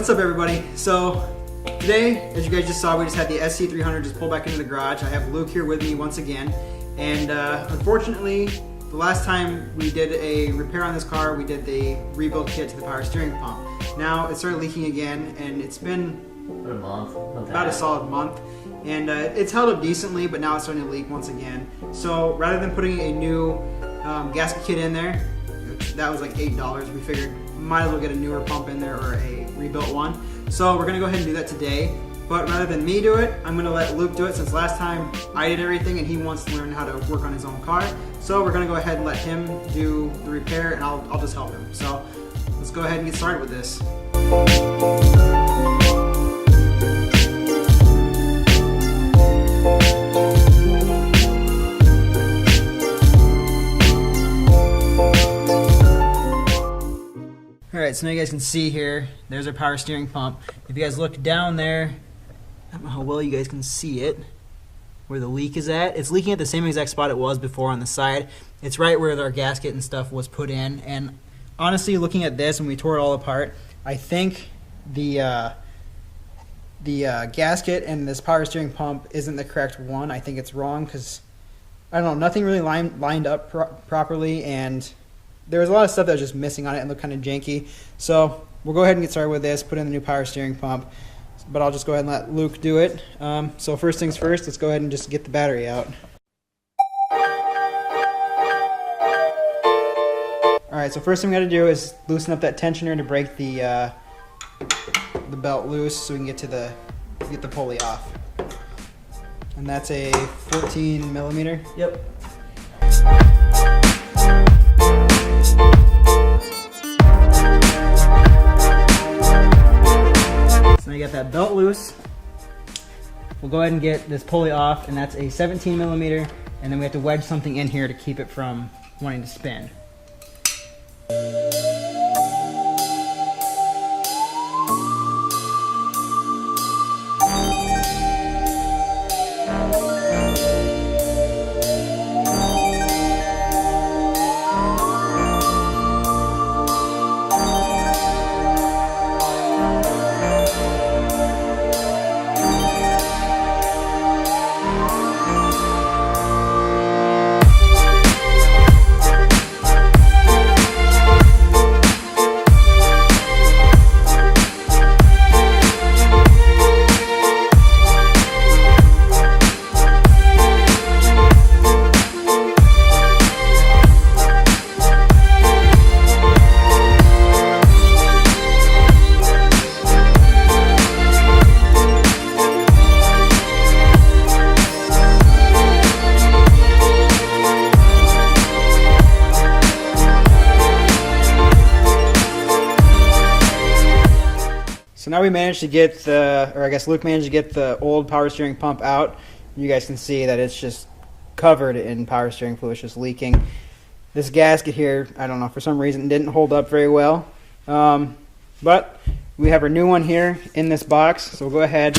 What's up, everybody? So today, as you guys just saw, we just had the SC300 just pull back into the garage. I have Luke here with me once again, and unfortunately, the last time we did a repair on this car, we did the rebuild kit to the power steering pump. Now it started leaking again, and it's been about a solid month, and it's held up decently, but now it's starting to leak once again. So rather than putting a new gasket kit in there, that was like $8, we figured might as well get a newer pump in there or a rebuilt one. So we're gonna go ahead and do that today, but rather than me do it, I'm gonna let Luke do it, since last time I did everything and he wants to learn how to work on his own car. So we're gonna go ahead and let him do the repair, and I'll just help him. So let's go ahead and get started with this. Alright, so now you guys can see here, there's our power steering pump. If you guys look down there, I don't know how well you guys can see it, where the leak is at. It's leaking at the same exact spot it was before on the side. It's right where our gasket and stuff was put in. And honestly, looking at this, when we tore it all apart, I think the gasket and this power steering pump isn't the correct one. I think it's wrong because, I don't know, nothing really lined up properly, and there was a lot of stuff that was just missing on it and looked kind of janky. So we'll go ahead and get started with this, put in the new power steering pump, but I'll just go ahead and let Luke do it. So first things first, let's go ahead and just get the battery out. Alright, so first thing we got to do is loosen up that tensioner to break the belt loose so we can get the pulley off. And that's a 14 millimeter. Yep. So now you got that belt loose. We'll go ahead and get this pulley off, and that's a 17 millimeter, and then we have to wedge something in here to keep it from wanting to spin. So now we managed to get Luke managed to get the old power steering pump out. You guys can see that it's just covered in power steering fluid, it's just leaking. This gasket here, I don't know, for some reason didn't hold up very well. But we have our new one here in this box, so we'll go ahead,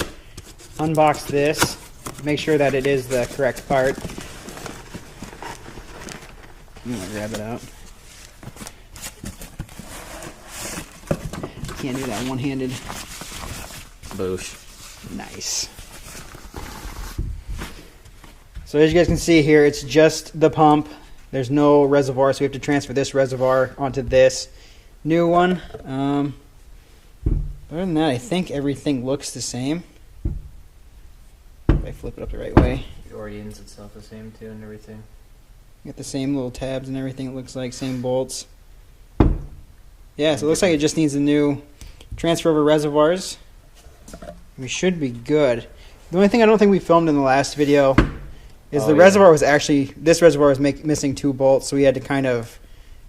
unbox this, make sure that it is the correct part. I'm gonna grab it out. Can't do that one-handed. Boosh. Nice. So as you guys can see here, it's just the pump. There's no reservoir, so we have to transfer this reservoir onto this new one. Other than that, I think everything looks the same. If I flip it up the right way. It orients itself the same too and everything. Got the same little tabs and everything, it looks like, same bolts. Yeah, so it looks like it just needs a new transfer over reservoirs. We should be good. The only thing I don't think we filmed in the last video is reservoir was actually, this reservoir was missing 2 bolts, so we had to kind of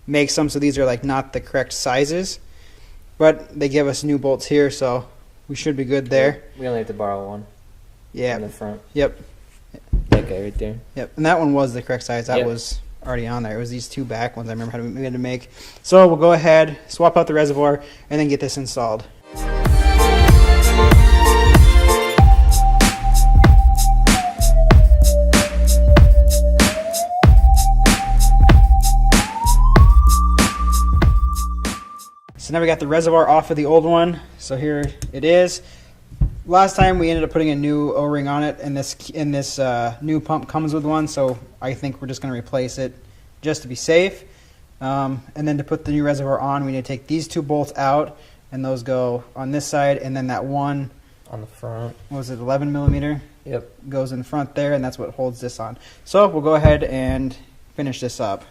make some, so these are like not the correct sizes. But they give us new bolts here, so we should be good there. We only have to borrow one. Yeah. In the front. Yep. That guy right there. Yep, and that one was the correct size. That was already on there. It was these 2 back ones I remember we had to make. So we'll go ahead, swap out the reservoir, and then get this installed. So now we got the reservoir off of the old one. So here it is. Last time we ended up putting a new O-ring on it, and this new pump comes with one. So I think we're just going to replace it just to be safe. And then to put the new reservoir on, we need to take these two bolts out, and those go on this side, and then that one On the front. what was it, 11 millimeter? Yep. Goes in front there, and that's what holds this on. So we'll go ahead and finish this up.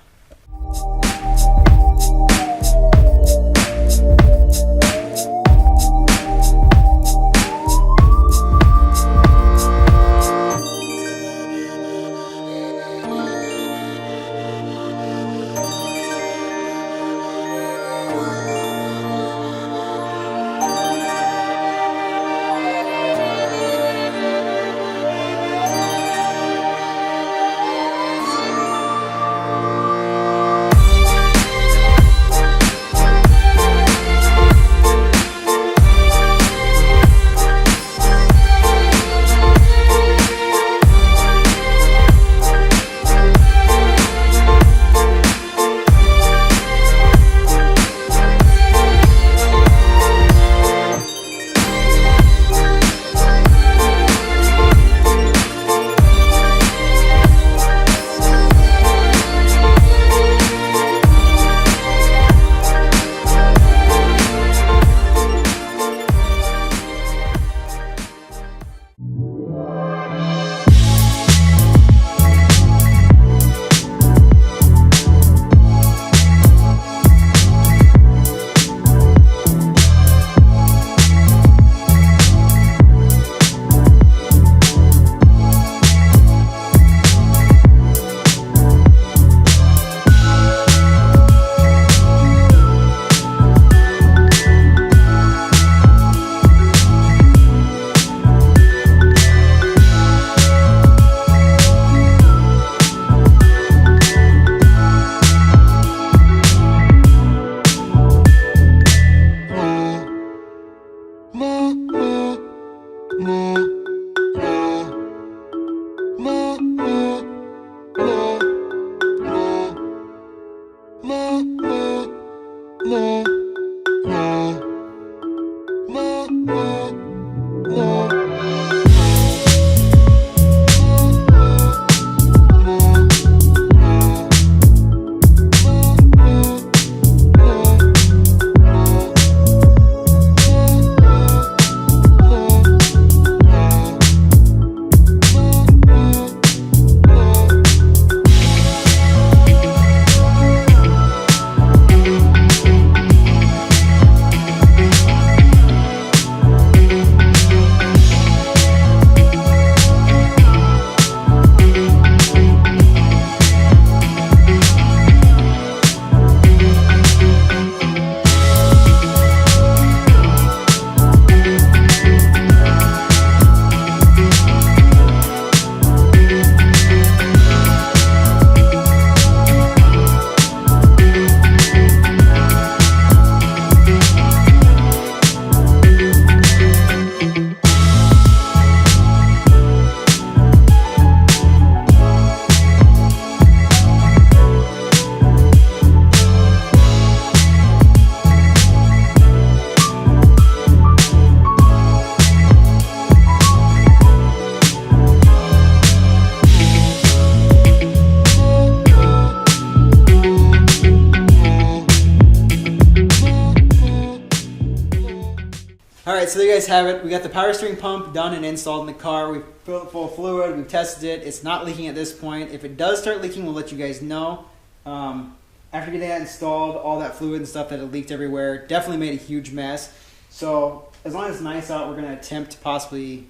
Alright, so there you guys have it. We got the power steering pump done and installed in the car. We've filled it full of fluid. We've tested it. It's not leaking at this point. If it does start leaking, we'll let you guys know. After getting that installed, all that fluid and stuff that had leaked everywhere definitely made a huge mess. So as long as it's nice out, we're going to attempt to possibly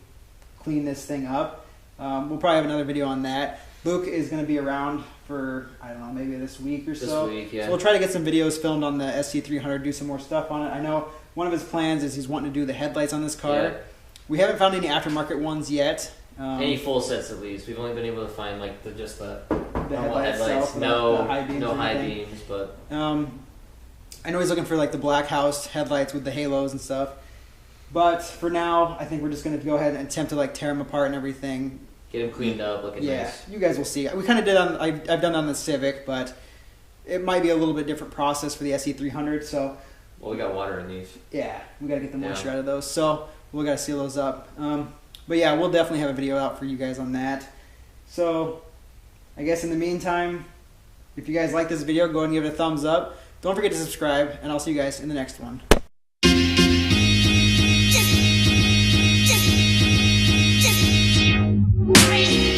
clean this thing up. We'll probably have another video on that. Luke is going to be around for, I don't know, maybe this week or so. This week, yeah. So we'll try to get some videos filmed on the SC300, do some more stuff on it. I know one of his plans is he's wanting to do the headlights on this car. Yeah. We haven't found any aftermarket ones yet. Any full sets at least. We've only been able to find like just the normal headlight headlights. itself, No, the high beams no and high everything. beams, but I know he's looking for like the black house headlights with the halos and stuff. But for now, I think we're just going to go ahead and attempt to like tear them apart and everything. get them cleaned up, looking Yeah, nice. you guys will see. We kind of did on I've done it on the Civic, but it might be a little bit different process for the SC300. So Well, we got water in these. Yeah, we gotta get the moisture out of those. So we gotta seal those up. But yeah, we'll definitely have a video out for you guys on that. So I guess in the meantime, if you guys like this video, go ahead and give it a thumbs up. Don't forget to subscribe, and I'll see you guys in the next one. Just